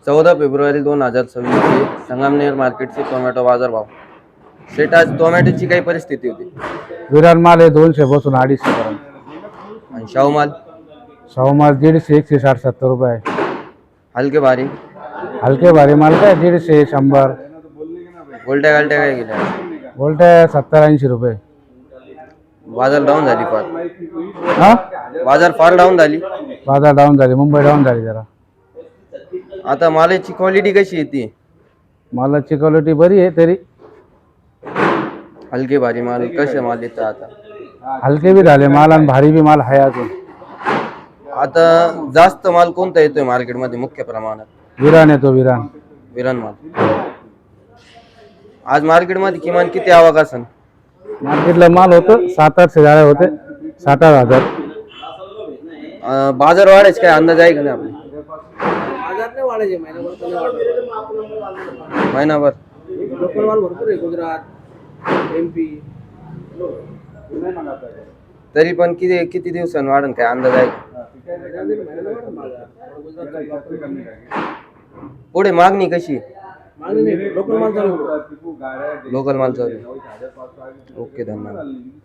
14 February 2026 Sangamner मार्केटचे tomato बाजारभाव. Set आज टोमॅटोची काही परिस्थिती होती विरान माल आहे 200 पासून 250 पर्यंत. आणि शाहू माल शाहू माल 150, 160, 70 रुपये आहे. हलके भारी हलके भारी माल काय 150, 100. उलट्या गालट्या काय गेल्या. बोलते 70, 80 रुपये. बाजार डाऊन झाली फार. हा बाजार फार डाऊन झाली. बाजार डाऊन झाली, मुंबई डाऊन झाली जरा. आता मालाची क्वालिटी कशी येते. मालाची क्वालिटी बरी आहे तरी. हलके भारी माल कसे माल येतं आता. हलके बी झाले माल आणि भारी बी माल आहे अजून. आता जास्त माल कोणता येतोय मार्केटमध्ये मुख्य प्रमाणात. विरान येतो विरान. विरान माल. आज मार्केटमध्ये किमान किती आवक असेल. मार्केटला माल होतं 700-800 जाळे होते, 7-8 हजार. बाजार वाढायचे काय अंदाज आहे का नाही आपले. बाजार नाही वाढायचे महिनाभर. लोकल माल भरपूर आहे. गुजरात, MP. तरी पण किती किती दिवसांनी वाढेल काय अंदाज आहे का? पुढे मागणी कशी. लोकल माल चालू. लोकल माल चालू. ओके धन्यवाद.